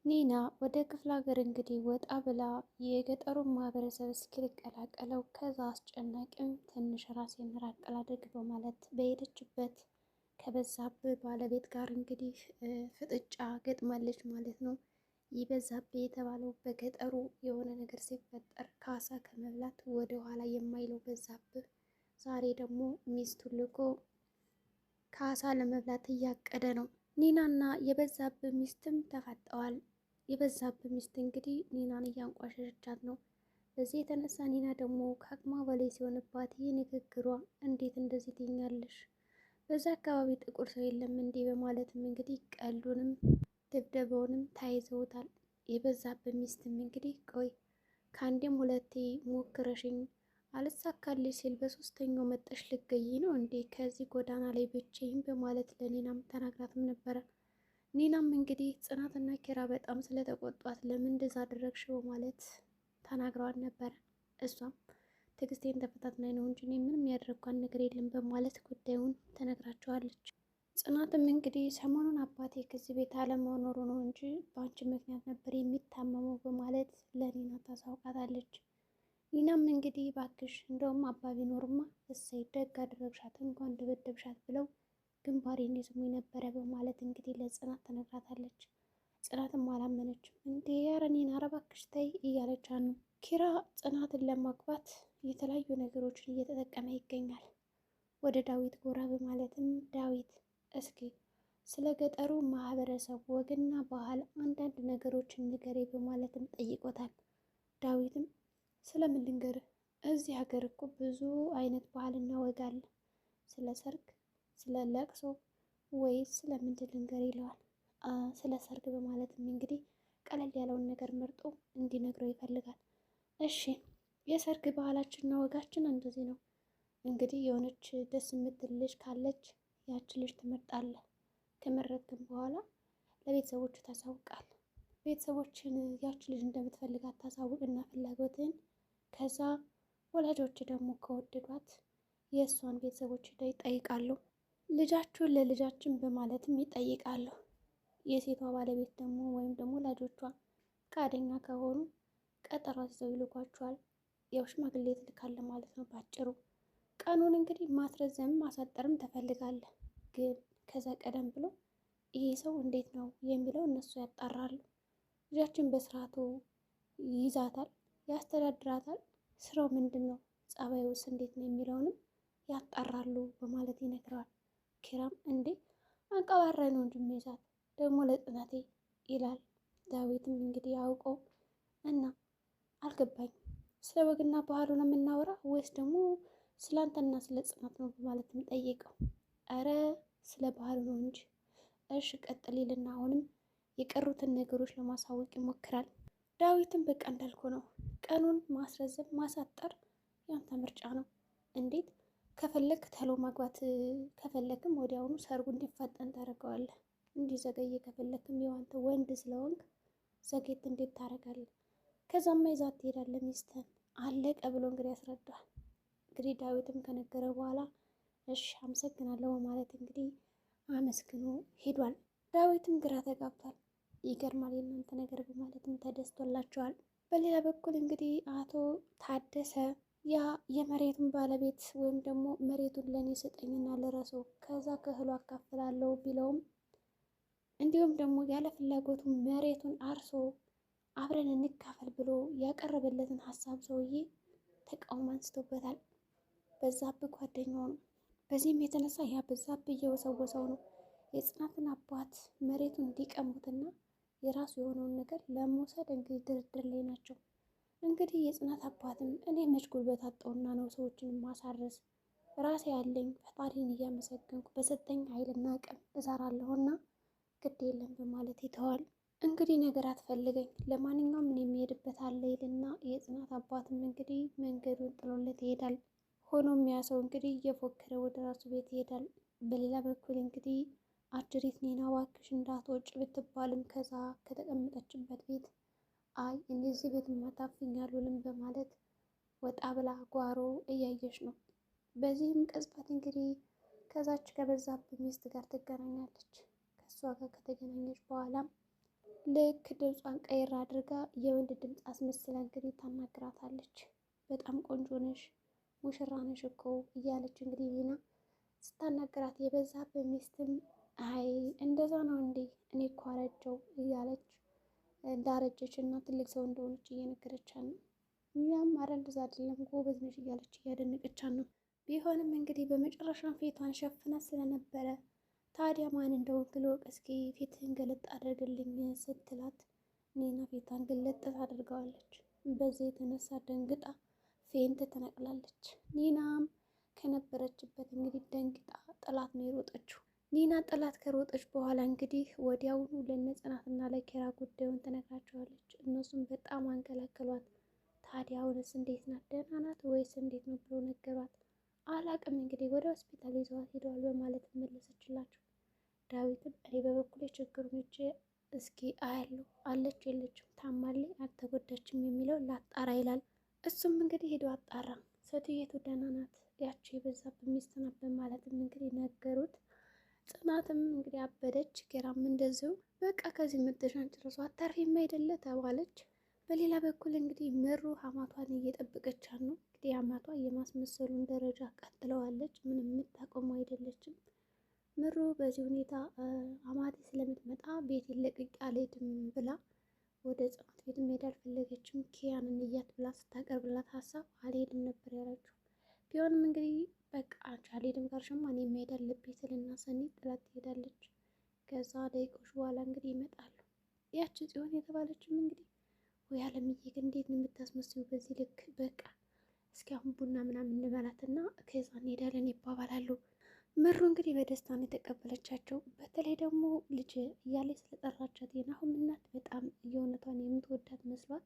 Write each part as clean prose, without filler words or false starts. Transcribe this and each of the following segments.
ኒና ወደ ክፍለ ሀገር እንግዲህ ወጣ ብላ የገጠሩን ማህበረሰብ እስኪቀላቀለው ከዛ አስጨናቂም ትንሽ ራሴን ራቅ ላድርግ በማለት በሄደችበት ከበዛብህ ባለቤት ጋር እንግዲህ ፍጥጫ ገጥማለች ማለት ነው። ይህ በዛብህ የተባለው በገጠሩ የሆነ ነገር ሲፈጠር ካሳ ከመብላት ወደ ኋላ የማይለው በዛብህ ዛሬ ደግሞ ሚስቱን ልኮ ካሳ ለመብላት እያቀደ ነው። ኒናና የበዛብህ ሚስትም ተፋጠዋል። የበዛብህ ሚስት እንግዲህ ኒናን እያንቋሸሸቻት ነው። በዚህ የተነሳ ኒና ደግሞ ከአቅሟ በላይ ሲሆንባት ይህ ንግግሯ እንዴት እንደዚህ ትኛለሽ? በዛ አካባቢ ጥቁር ሰው የለም እንዲህ በማለትም እንግዲህ ቀሉንም ድብደባውንም ተያይዘውታል። የበዛብህ ሚስትም እንግዲህ ቆይ ከአንዴም ሁለቴ ሞክረሽኝ አልሳካልሽ ሲል በሶስተኛው መጠሽ ልገይ ነው እንዴ ከዚህ ጎዳና ላይ ብቻዬን በማለት ለኒናም ተናግራትም ነበረ። ኒናም እንግዲህ ጽናትና ኪራ በጣም ስለተቆጧት ለምን እንደዛ አደረግሽ በማለት ተናግረዋል ነበረ። እሷም ትዕግስቴን ተፈታትናኝ ነው እንጂ እኔ ምንም ያደረግኳት ነገር የለም በማለት ጉዳዩን ተነግራቸዋለች። ጽናትም እንግዲህ ሰሞኑን አባቴ ከዚህ ቤት አለመኖሩ ነው እንጂ በአንቺ ምክንያት ነበር የሚታመመው በማለት ለኒና ታሳውቃታለች። ኒናም እንግዲህ ባክሽ እንደውም አባ ቢኖርማ እሰይ ደግ አደረግሻት እንኳን ደበደብሻት ብለው ግንባሬን ይስሙኝ ነበረ በማለት እንግዲህ ለጽናት ተነግራታለች። ጽናትም አላመነችም። እንዴ ኧረ ኒና ኧረ እባክሽ ተይ እያለቻት ነው። ኪራ ጽናትን ለማግባት የተለያዩ ነገሮችን እየተጠቀመ ይገኛል። ወደ ዳዊት ጎራ በማለትም ዳዊት እስኪ ስለ ገጠሩ ማህበረሰብ ወግና ባህል አንዳንድ ነገሮችን ንገሬ በማለትም ጠይቆታል። ዳዊትም ስለምን ልንገርህ? እዚህ ሀገር እኮ ብዙ አይነት ባህልና ወግ አለ። ስለ ሰርግ፣ ስለ ለቅሶ ወይስ ስለምንድን ልንገር ይለዋል። ስለ ሰርግ በማለትም እንግዲህ ቀለል ያለውን ነገር መርጦ እንዲነግረው ይፈልጋል። እሺ የሰርግ ባህላችንና ወጋችን እንደዚህ ነው። እንግዲህ የሆነች ደስ የምትል ልጅ ካለች ያች ልጅ ትመርጣለህ። ከመረጥክም በኋላ ለቤተሰቦቹ ታሳውቃል። ቤተሰቦችን ያች ልጅ እንደምትፈልጋት ታሳውቅና ፍላጎትን ከዛ ወላጆች ደግሞ ከወደዷት የእሷን ቤተሰቦች ይጠይቃሉ። ልጃችሁን ለልጃችን በማለትም ይጠይቃሉ። የሴቷ ባለቤት ደግሞ ወይም ደግሞ ወላጆቿ ፈቃደኛ ከሆኑ ቀጠሮ ይዘው ይልኳቸዋል። ያው ሽማግሌ ትልካለህ ማለት ነው ባጭሩ። ቀኑን እንግዲህ ማስረዘም ማሳጠርም ተፈልጋለህ። ግን ከዛ ቀደም ብሎ ይሄ ሰው እንዴት ነው የሚለው እነሱ ያጣራሉ። ልጃችን በስርዓቱ ይይዛታል፣ ያስተዳድራታል፣ ስራው ምንድን ነው፣ ጸባዩስ እንዴት ነው የሚለውንም ያጣራሉ በማለት ይነግረዋል። ኪራም እንዴ አንቀባራ ነው እንጂ የሚይዛት ደግሞ ለጽናቴ ይላል። ዳዊትም እንግዲህ አውቀው እና አልገባኝም፣ ስለ ወግና ባህሉ ነው የምናወራ ወይስ ደግሞ ስለ አንተና ስለ ጽናት ነው በማለትም ጠይቀው። አረ ስለ ባህሉ ነው እንጂ። እሺ ቀጥል ይልና አሁንም የቀሩትን ነገሮች ለማሳወቅ ይሞክራል። ዳዊትም በቃ እንዳልኩ ነው፣ ቀኑን ማስረዘም ማሳጠር ያንተ ምርጫ ነው። እንዴት ከፈለክ ተሎ ማግባት ከፈለክም ወዲያውኑ ሰርጉ እንዲፋጠን ታደርገዋለህ። እንዲዘገይ ከፈለክም የዋንተ ወንድ ስለሆንክ ዘጌት እንዴት ታደርጋለህ? ከዛማ ይዛት ትሄዳለህ ሚስትህን አለቀ ብሎ እንግዲህ ያስረዳል። እንግዲህ ዳዊትም ከነገረ በኋላ እሺ አመሰግናለሁ በማለት እንግዲህ አመስግኖ ሄዷል። ዳዊትም ግራ ተጋብቷል። ይገርማል የእናንተ ነገር በማለትም ተደስቶላቸዋል። በሌላ በኩል እንግዲህ አቶ ታደሰ ያ የመሬቱን ባለቤት ወይም ደግሞ መሬቱን ለእኔ ስጠኝና ልረሰው ከዛ ከእህሉ አካፍላለሁ ቢለውም እንዲሁም ደግሞ ያለ ፍላጎቱ መሬቱን አርሶ አብረን እንካፈል ብሎ ያቀረበለትን ሀሳብ ሰውዬ ተቃውሞ አንስቶበታል። በዛብህ ጓደኛው ነው። በዚህም የተነሳ ያ በዛብህ እየወሰወሰው ነው የጽናትን አባት መሬቱን እንዲቀሙትና የራሱ የሆነውን ነገር ለመውሰድ እንግዲህ ድርድር ላይ ናቸው። እንግዲህ የጽናት አባትም እኔ መች ጉልበት አጣውና ነው ሰዎችን ማሳረስ፣ ራሴ ያለኝ ፈጣሪን እያመሰገንኩ በሰጠኝ ኃይልና አቅም እሰራለሁና ግድ የለም በማለት ይተዋል። እንግዲህ ነገር አትፈልገኝ፣ ለማንኛውም እኔ የሚሄድበት አለ ይልና የጽናት አባትም እንግዲህ መንገዱን ጥሎለት ይሄዳል። ሆኖም ያ ሰው እንግዲህ እየፎከረ ወደ ራሱ ቤት ይሄዳል። በሌላ በኩል እንግዲህ አጅሪት ኒና እባክሽ እንዳትወጪ ብትባልም ከዛ ከተቀመጠችበት ቤት አይ እነዚህ ቤት ማታፍኛሉንም በማለት ወጣ ብላ ጓሮ እያየች ነው። በዚህም ቅጽበት እንግዲህ ከዛች ከበዛብህ ሚስት ጋር ትገናኛለች። ከእሷ ጋር ከተገናኘች በኋላም ልክ ድምጿን ቀይር አድርጋ የወንድ ድምፅ አስመስላ እንግዲህ ታናግራታለች። በጣም ቆንጆ ነሽ፣ ሙሽራ ነሽ እኮ እያለች እንግዲህ ሊና ስታናግራት የበዛብህ ሚስትም አይ እንደዛ ነው እንዴ እኔ እኮ አረጀው እያለች እንዳረጀች እና ትልቅ ሰው እንደሆነች እየነገረቻት ነው። እኛም አረ እንደዛ አይደለም ጎበዝ ነሽ እያለች እያደነቀቻት ነው። ቢሆንም እንግዲህ በመጨረሻም ፊቷን ሸፍና ስለነበረ ታዲያ ማን እንደሆንክ ልወቅ እስኪ ፊትህን ገለጥ አድርግልኝ ስትላት ኒና ፊቷን ግለጥ አድርገዋለች። በዚህ የተነሳ ደንግጣ ፌንት ትነቅላለች። ኒናም ከነበረችበት እንግዲህ ደንግጣ ጥላት ነው የሮጠችው። ኒና ጥላት ከሮጠች በኋላ እንግዲህ ወዲያውኑ ለነጽናትና ለኪራ ጉዳዩን ትነግራቸዋለች። እነሱም በጣም አንከላከሏት። ታዲያ አሁንስ እንዴት ናት? ደህና ናት ወይስ እንዴት ነው ብሎ ነገሯት። አላቅም እንግዲህ ወደ ሆስፒታል ይዘዋት ሄደዋል በማለት መለሰችላቸው። ዳዊትም እኔ በበኩሌ ችግሩን እጄ እስኪ አያለሁ አለች የለችም፣ ታማለች አልተጎዳችም የሚለው ላጣራ ይላል። እሱም እንግዲህ ሄዶ አጣራ። ሴትየቱ ደህና ናት፣ ያቺ የበዛብህ ሚስት ናት በማለትም እንግዲህ ነገሩት። ጽናትም እንግዲህ አበደች። ኪራም እንደዚሁ በቃ ከዚህ ምጥሻን ጨርሶ አታርፊም አይደለ ተባለች። በሌላ በኩል እንግዲህ ምሩ አማቷን እየጠበቀቻት ነው። እንግዲህ አማቷ የማስመሰሉን ደረጃ ቀጥለዋለች። ምንም የምታቆመው አይደለችም። ምሩ በዚህ ሁኔታ አማቴ ስለምትመጣ ቤት ለቅቄ አልሄድም ብላ ወደ ጽናት ቤት መሄድ አልፈለገችም። ኪያንን እያት ብላ ስታቀርብላት ሀሳብ አልሄድም ነበር ያለችው። ቢሆንም እንግዲህ በቃ አንቺ አልሄድም ካልሽማ እኔ መሄድ አለብኝ ስልና ሰኒ ጥላት ትሄዳለች። ከዛ ደቂቃዎች በኋላ እንግዲህ ይመጣሉ። ያቺ ጽዮን የተባለችም እንግዲህ ወይ አለምዬ ግን እንዴት ነው የምታስመስዩ በዚህ ልክ? በቃ እስኪ አሁን ቡና ምናምን እንበላትና ከዛ እንሄዳለን ይባባላሉ። ምሩ እንግዲህ በደስታ ነው የተቀበለቻቸው። በተለይ ደግሞ ልጅ እያለች ስለጠራቻት የናሁም እናት በጣም የእውነቷን የምትወዳት መስሏት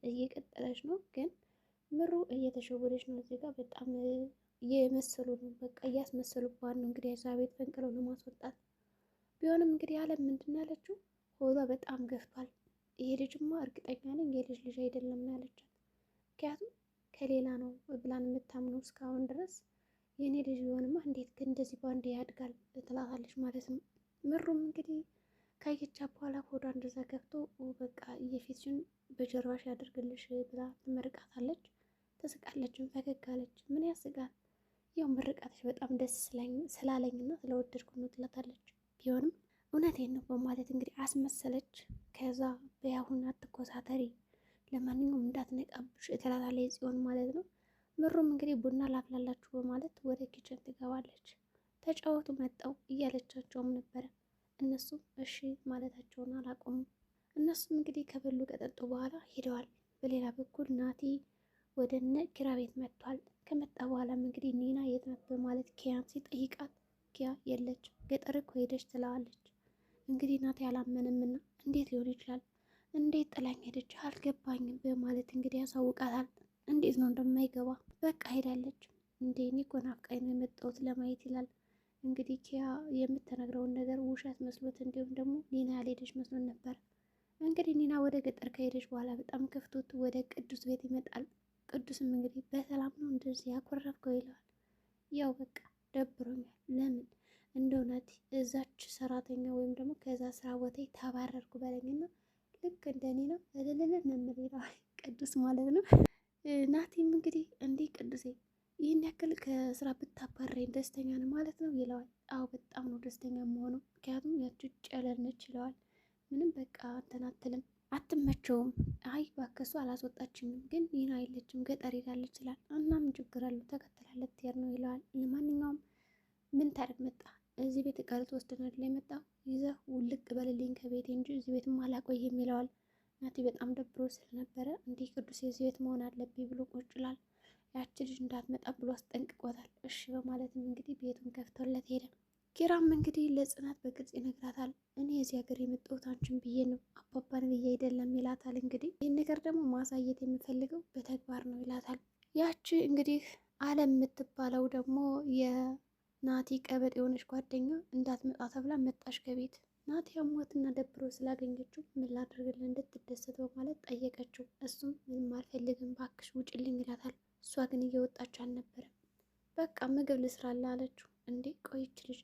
እየቀጠለች ነው። ግን ምሩ እየተሸወደች ነው። እዚህ ጋር በጣም የመሰሉ ነው፣ በቃ እያስመሰሉባት ነው እንግዲህ እዛ ቤት ፈንቅለው ለማስወጣት። ቢሆንም እንግዲህ አለም ምንድን ነው ያለችው? ሆዷ በጣም ገፍቷል፣ ይሄ ልጅማ እርግጠኛ ነኝ የልጅ ልጅ አይደለም ነው ያለቻት። ምክንያቱም ከሌላ ነው ብላን የምታምነው እስካሁን ድረስ። የእኔ ልጅ ቢሆንማ እንዴት ግን እንደዚህ ባንዴ ያድጋል ትላታለች ማለት ነው። ምሩም እንግዲህ ካየቻ በኋላ ሆዷ እንደዛ ገፍቶ በቃ የፊትሽን በጀርባሽ ያደርግልሽ ብላ ትመርቃታለች። ትስቃለችም፣ ፈገግ አለች። ምን ያስጋል? ያው ምርቃትሽ በጣም ደስ ስላለኝና ስለወደድኩ ነው ትላታለች። ቢሆንም እውነቴን ነው በማለት እንግዲህ አስመሰለች። ከዛ በያሁን አትኮሳተሪ፣ ለማንኛውም እንዳትነቃብሽ ትላታለች ጽዮን ማለት ነው። ምሩም እንግዲህ ቡና ላፍላላችሁ በማለት ወደ ኪችን ትገባለች። ተጫወቱ መጣው እያለቻቸውም ነበረ። እነሱም እሺ ማለታቸውን አላቆሙም። እነሱም እንግዲህ ከበሉ ከጠጡ በኋላ ሄደዋል። በሌላ በኩል ናቲ ወደ እነ ኪራ ቤት መጥቷል። ከመጣ በኋላም እንግዲህ ኒና የት ናት በማለት ኪያን ሲጠይቃት ኪያ የለችም ገጠር እኮ ሄደች ትለዋለች። እንግዲህ ናቲ አላመንምና እንዴት ሊሆን ይችላል? እንዴት ጥላኝ ሄደች አልገባኝም በማለት እንግዲህ ያሳውቃታል። እንዴት ነው እንደማይገባ? በቃ ሄዳለች እንዴ እኔ እኮ ናፍቃኝ ነው የመጣሁት ለማየት ይላል። እንግዲህ ኪያ የምትነግረውን ነገር ውሸት መስሎት እንዲሁም ደግሞ ኒና ያልሄደች መስሎት ነበር። እንግዲህ ኒና ወደ ገጠር ከሄደች በኋላ በጣም ከፍቶት ወደ ቅዱስ ቤት ይመጣል። ቅዱስም እንግዲህ በሰላም ነው እንደዚህ ያኮረፍከው ይለዋል። ያው በቃ ደብሮኛል፣ ለምን እንደ እውነት እዛች ሰራተኛ ወይም ደግሞ ከዛ ስራ ቦታ ተባረርኩ በለኝና ልክ እንደኔ ነው እልልልን ነምር ይለዋል ቅዱስ ማለት ነው። ናቲም እንግዲህ እንዲህ ቅዱሴ ይህን ያክል ከስራ ብታባረኝ ደስተኛ ነው ማለት ነው ይለዋል። አዎ በጣም ነው ደስተኛ መሆኑ፣ ምክንያቱም ያች ውጭ ያለነች ይለዋል። ምንም በቃ እንትን አትልም አትመቸውም። አይ ባከሱ አላስወጣችኝም፣ ግን ይህን አይለችም ገጠር ሄዳለች ይችላል። እና ምን ችግር አለው ተከተላለት ትሄድ ነው ይለዋል። ለማንኛውም ምን ታደርግ መጣ እዚህ ቤት እቃ ልትወስድ ነው የመጣ ይዘህ ውልቅ በልልኝ ከቤቴ እንጂ እዚህ ቤትም አላቆይም ይለዋል። ናቲ በጣም ደብሮ ስለነበረ እንዲህ ቅዱስ የዚህ ቤት መሆን አለብኝ ብሎ ቁጭ ይላል። ያቺ ልጅ እንዳትመጣ ብሎ አስጠንቅቆታል። እሺ በማለትም እንግዲህ ቤቱን ከፍቶለት ሄደ። ኪራም እንግዲህ ለጽናት በግልጽ ይነግራታል። እኔ የዚህ ሀገር የመጣሁት አንቺን ብዬ ነው አባባን ብዬ አይደለም ይላታል። እንግዲህ ይህን ነገር ደግሞ ማሳየት የሚፈልገው በተግባር ነው ይላታል። ያቺ እንግዲህ አለም የምትባለው ደግሞ የናቲ ቀበጥ የሆነች ጓደኛ እንዳትመጣ ተብላ መጣሽ ከቤት። ናቲ አሟትና ደብሮ ስላገኘችው ምን ላድርግልን እንድትደሰት በማለት ጠየቀችው። እሱም ምንም አልፈልግም ባክሽ ውጭልኝ ይላታል። እሷ ግን እየወጣች አልነበረም። በቃ ምግብ ልስራላ አለችው። እንዴ ቆይች ልጅ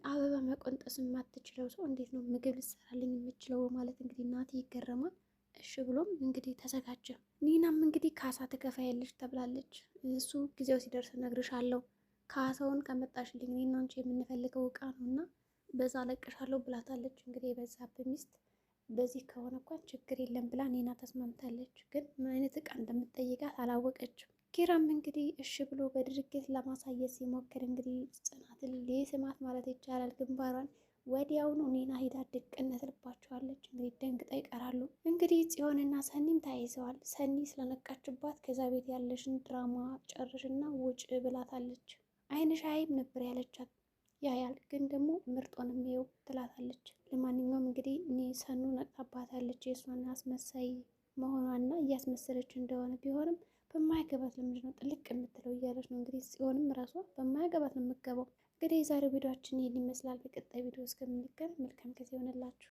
አበባ መቆንጠስ የማትችለው ሰው እንዴት ነው ምግብ ልትሰራልኝ የምችለው? ማለት እንግዲህ ናቲ ይገረማል። እሺ ብሎም እንግዲህ ተዘጋጀ። ኒናም እንግዲህ ካሳ ትከፍያለሽ ተብላለች። እሱ ጊዜው ሲደርስ እነግርሻለሁ፣ ካሳውን ከመጣሽልኝ እኔና አንቺ የምንፈልገው እቃ ነው እና በዛ ለቅሻለሁ ብላታለች። እንግዲህ የበዛብህ ሚስት በዚህ ከሆነ እንኳን ችግር የለም ብላ ኒና ተስማምታለች። ግን ምን አይነት እቃ እንደምትጠይቃት አላወቀችም። ኪራም እንግዲህ እሺ ብሎ በድርጊት ለማሳየት ሲሞክር እንግዲህ ጽናትን ሊስማት ማለት ይቻላል ግንባሯን ወዲያውኑ ኒና ሂዳ ድቅን ትልባቸዋለች። እንግዲህ ደንግጠው ይቀራሉ። እንግዲህ ጽዮንና ሰኒም ተያይዘዋል። ሰኒ ስለነቃችባት ከዛ ቤት ያለሽን ድራማ ጨርሽና ውጭ ብላታለች። አይንሽ አይም ነበር ያለቻት። ያያል ግን ደግሞ ምርጦንም ይኸው ትላታለች። ለማንኛውም እንግዲህ እኔ ሰኑ ነቅታባታለች የእሷን አስመሳይ መሆኗና እያስመሰለች እንደሆነ ቢሆንም በማያገባት ለምንድን ነው ጥልቅ የምትለው እያለች ነው እንግዲህ ጽዮንም ራሷ በማያገባት ነው የምትገባው። እንግዲህ የዛሬው ቪዲዮችን ይህን ይመስላል። በቀጣይ ቪዲዮ እስከምንገናኝ መልካም ጊዜ ይሆንላችሁ።